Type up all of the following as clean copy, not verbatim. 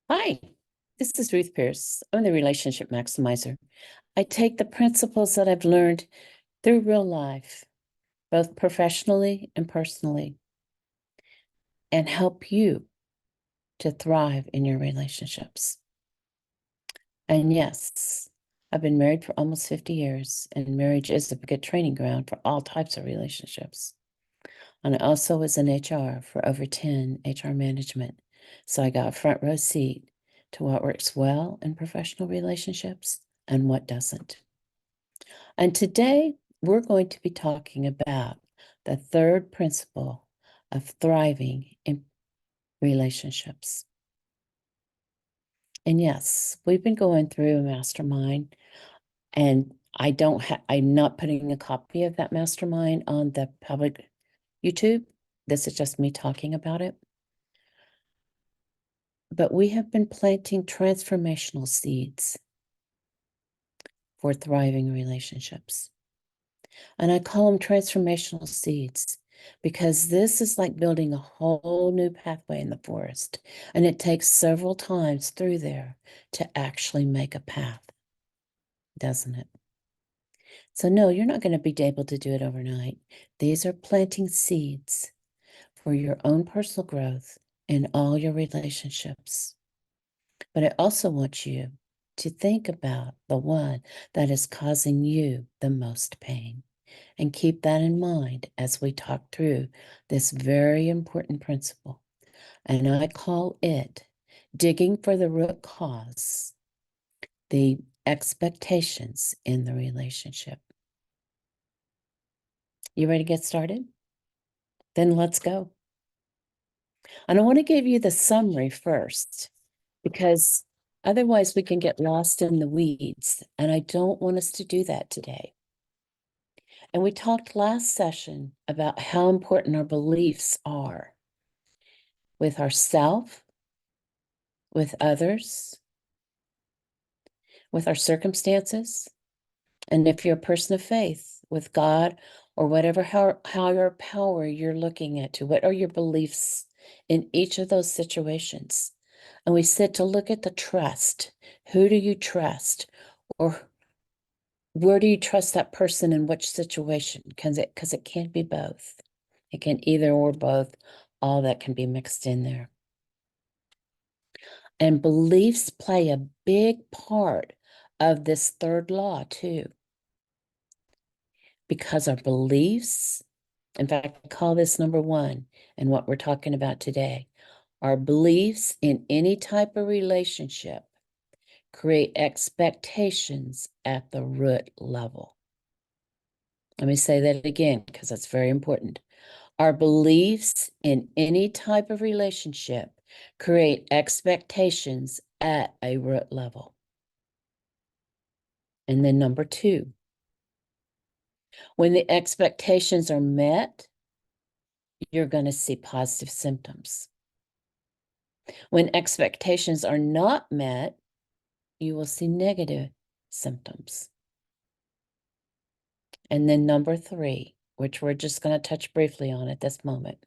Hi, this is Ruth Pierce. I'm the Relationship Maximizer. I take the principles that I've learned through real life, both professionally and personally, and help you to thrive in your relationships. And yes, I've been married for almost 50 years, and marriage is a good training ground for all types of relationships. And I also was in HR for over 10 HR management. So I got a front row seat to what works well in professional relationships and what doesn't. And today we're going to be talking about the third principle of thriving in relationships. And yes, we've been going through a mastermind, and I'm not putting a copy of that mastermind on the public YouTube. This is just me talking about it. But we have been planting transformational seeds for thriving relationships. And I call them transformational seeds because this is like building a whole new pathway in the forest. And it takes several times through there to actually make a path, doesn't it? So no, you're not going to be able to do it overnight. These are planting seeds for your own personal growth in all your relationships. But I also want you to think about the one that is causing you the most pain. And keep that in mind as we talk through this very important principle. And I call it digging for the root cause, the expectations in the relationship. You ready to get started? Then let's go. And I want to give you the summary first, because otherwise we can get lost in the weeds. And I don't want us to do that today. And we talked last session about how important our beliefs are with ourselves, with others, with our circumstances, and if you're a person of faith, with God or whatever higher power you're looking at, to what are your beliefs in each of those situations. And we said to look at the trust. Who do you trust? Or where do you trust that person in which situation? Because it can't be both. It can either or both. All that can be mixed in there. And beliefs play a big part of this third law too. Because our beliefs, in fact, I call this number one and what we're talking about today. Our beliefs in any type of relationship create expectations at the root level. Let me say that again, because that's very important. Our beliefs in any type of relationship create expectations at a root level. And then number two, when the expectations are met, you're going to see positive symptoms. When expectations are not met, you will see negative symptoms. And then number three, which we're just going to touch briefly on at this moment.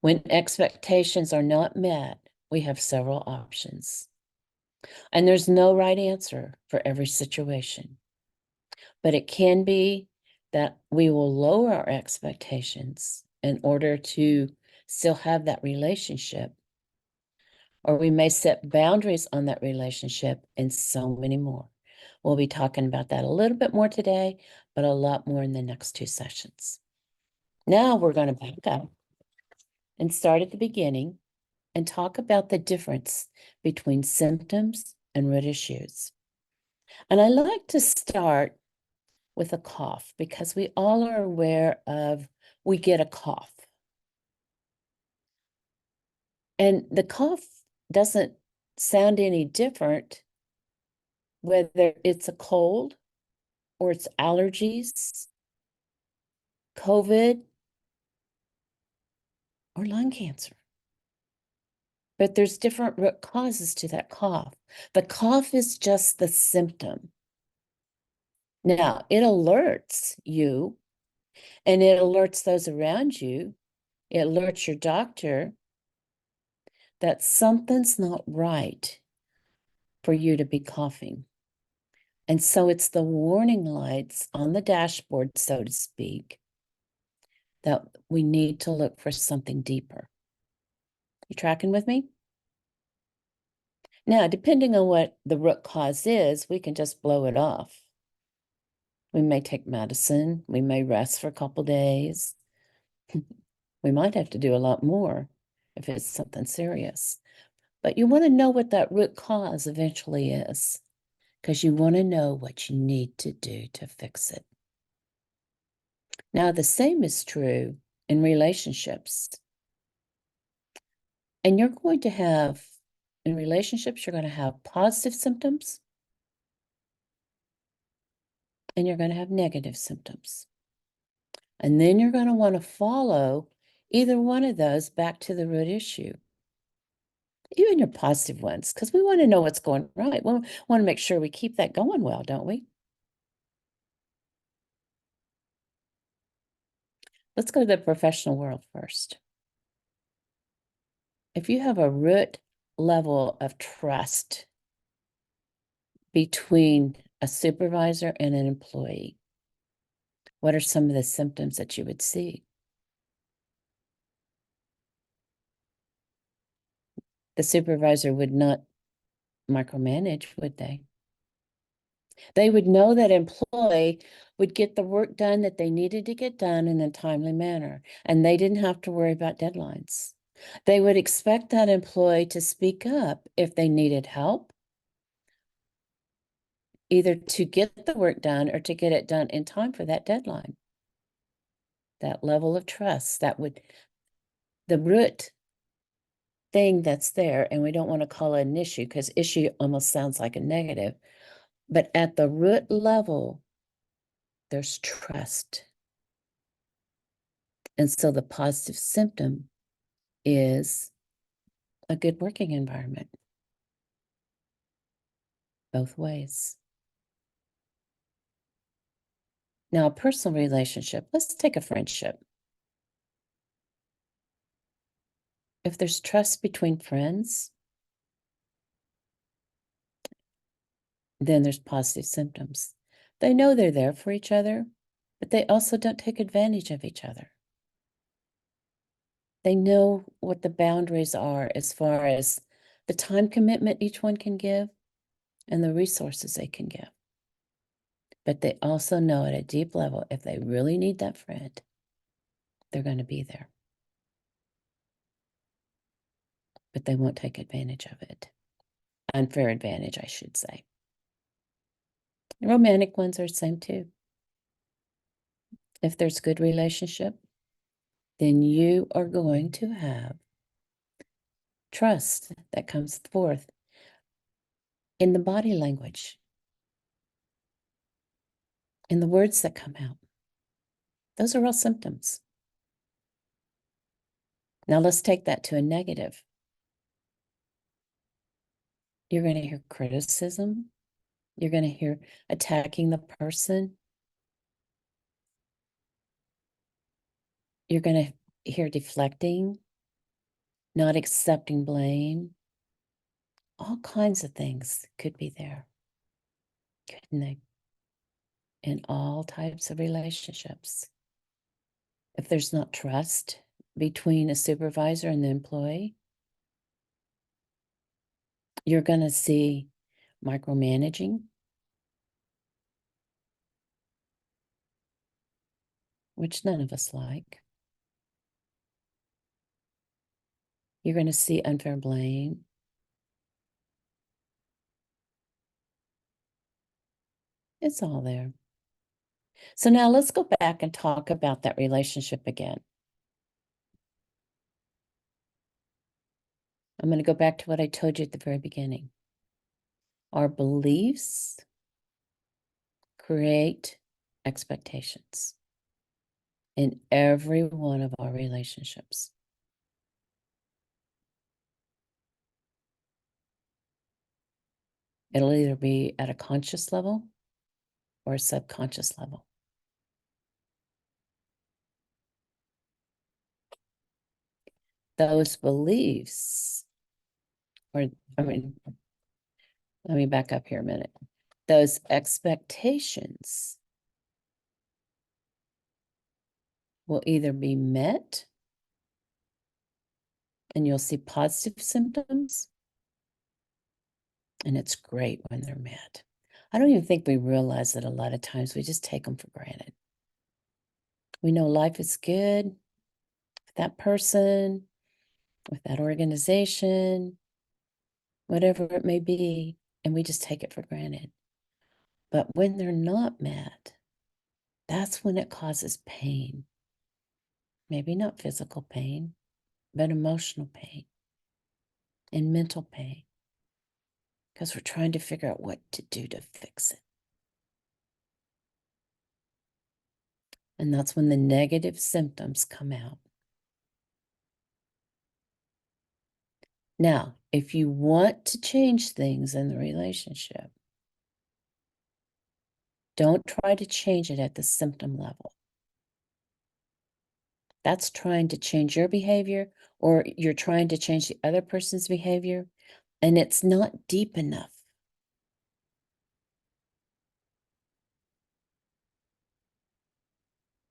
When expectations are not met, we have several options. And there's no right answer for every situation. But it can be that we will lower our expectations in order to still have that relationship. Or we may set boundaries on that relationship, and so many more. We'll be talking about that a little bit more today, but a lot more in the next two sessions. Now we're going to back up and start at the beginning and talk about the difference between symptoms and root issues. And I like to start with a cough because we all are aware of we get a cough. And the cough doesn't sound any different whether it's a cold or it's allergies, COVID, or lung cancer. But there's different root causes to that cough. The cough is just the symptom. Now, it alerts you, and it alerts those around you. It alerts your doctor that something's not right for you to be coughing. And so it's the warning lights on the dashboard, so to speak, that we need to look for something deeper. You tracking with me? Now, depending on what the root cause is, we can just blow it off. We may take medicine. We may rest for a couple days. We might have to do a lot more if it's something serious. But you want to know what that root cause eventually is, because you want to know what you need to do to fix it. Now, the same is true in relationships. And you're going to have, in relationships, you're going to have positive symptoms and you're going to have negative symptoms. And then you're going to want to follow either one of those back to the root issue. Even your positive ones, because we want to know what's going right. We want to make sure we keep that going well, don't we? Let's go to the professional world first. If you have a root level of trust between a supervisor and an employee, what are some of the symptoms that you would see? The supervisor would not micromanage, would they? They would know that employee would get the work done that they needed to get done in a timely manner, and they didn't have to worry about deadlines. They would expect that employee to speak up if they needed help, either to get the work done or to get it done in time for that deadline. That level of trust, the root thing that's there, and we don't want to call it an issue because issue almost sounds like a negative, but at the root level, there's trust. And so the positive symptom is a good working environment, both ways. Now, a personal relationship, let's take a friendship. If there's trust between friends, then there's positive symptoms. They know they're there for each other, but they also don't take advantage of each other. They know what the boundaries are as far as the time commitment each one can give and the resources they can give. But they also know at a deep level, if they really need that friend, they're going to be there. But they won't take advantage of it. Unfair advantage, I should say. Romantic ones are the same too. If there's good relationship, then you are going to have trust that comes forth in the body language, in the words that come out. Those are all symptoms. Now let's take that to a negative. You're going to hear criticism. You're going to hear attacking the person. You're going to hear deflecting, not accepting blame. All kinds of things could be there, couldn't they? In all types of relationships. If there's not trust between a supervisor and the employee, you're going to see micromanaging, which none of us like. You're going to see unfair blame. It's all there. So now let's go back and talk about that relationship again. I'm going to go back to what I told you at the very beginning. Our beliefs create expectations in every one of our relationships. It'll either be at a conscious level or a subconscious level. Those beliefs or, I mean, let me back up here a minute. Those expectations will either be met and you'll see positive symptoms, and it's great when they're met. I don't even think we realize that a lot of times we just take them for granted. We know life is good with that person, with that organization, whatever it may be, and we just take it for granted. But when they're not met, that's when it causes pain. Maybe not physical pain, but emotional pain and mental pain, because we're trying to figure out what to do to fix it. And that's when the negative symptoms come out. Now, if you want to change things in the relationship, don't try to change it at the symptom level. That's trying to change your behavior, or you're trying to change the other person's behavior, and it's not deep enough.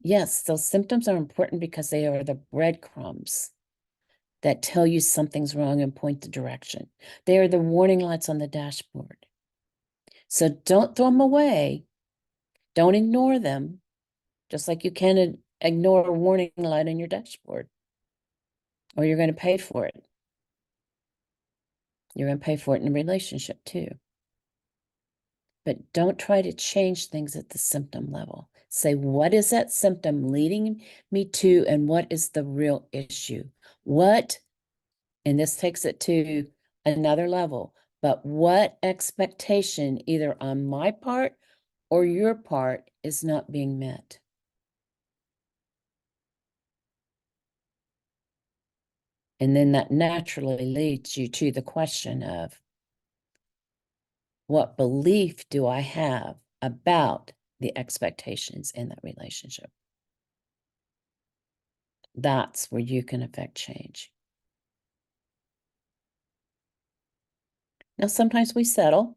Yes, those symptoms are important because they are the breadcrumbs that tell you something's wrong and point the direction. They are the warning lights on the dashboard. So don't throw them away. Don't ignore them, just like you can ignore a warning light on your dashboard, or you're going to pay for it. You're going to pay for it in a relationship too. But don't try to change things at the symptom level. Say, what is that symptom leading me to, and what is the real issue? What, and this takes it to another level, but what expectation, either on my part or your part, is not being met? And then that naturally leads you to the question of, what belief do I have about the expectations in that relationship? That's where you can affect change. Now, sometimes we settle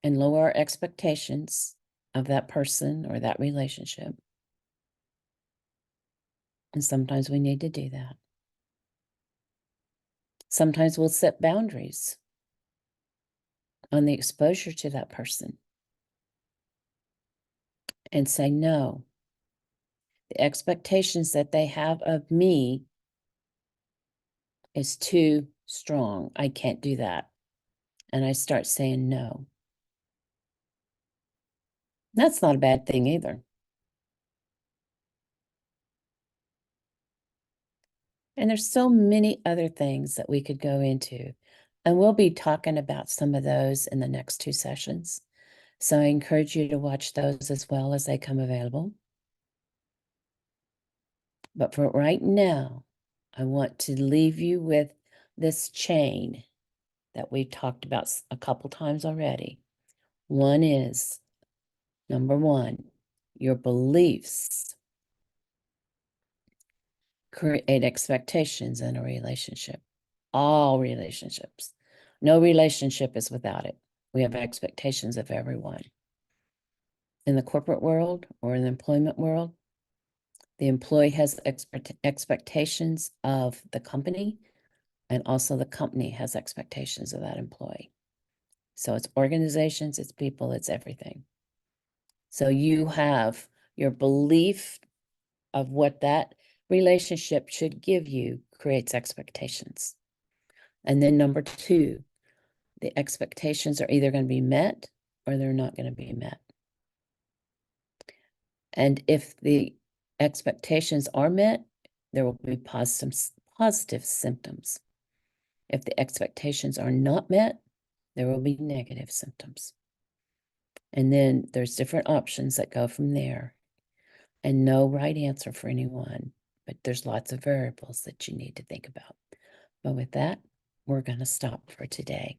and lower our expectations of that person or that relationship. And sometimes we need to do that. Sometimes we'll set boundaries on the exposure to that person and say, no, the expectations that they have of me is too strong. I can't do that. And I start saying no. That's not a bad thing either. And there's so many other things that we could go into. And we'll be talking about some of those in the next 2 sessions. So I encourage you to watch those as well as they come available. But for right now, I want to leave you with this chain that we've talked about a couple times already. One is, number one, your beliefs create expectations in a relationship. All relationships. No relationship is without it. We have expectations of everyone. In the corporate world or in the employment world, the employee has expectations of the company, and also the company has expectations of that employee. So it's organizations, it's people, it's everything. So you have your belief of what that relationship should give you creates expectations. And then number two, the expectations are either going to be met or they're not going to be met. And if the expectations are met, there will be positive symptoms. If the expectations are not met, there will be negative symptoms. And then there's different options that go from there. And no right answer for anyone, but there's lots of variables that you need to think about. But with that, we're going to stop for today.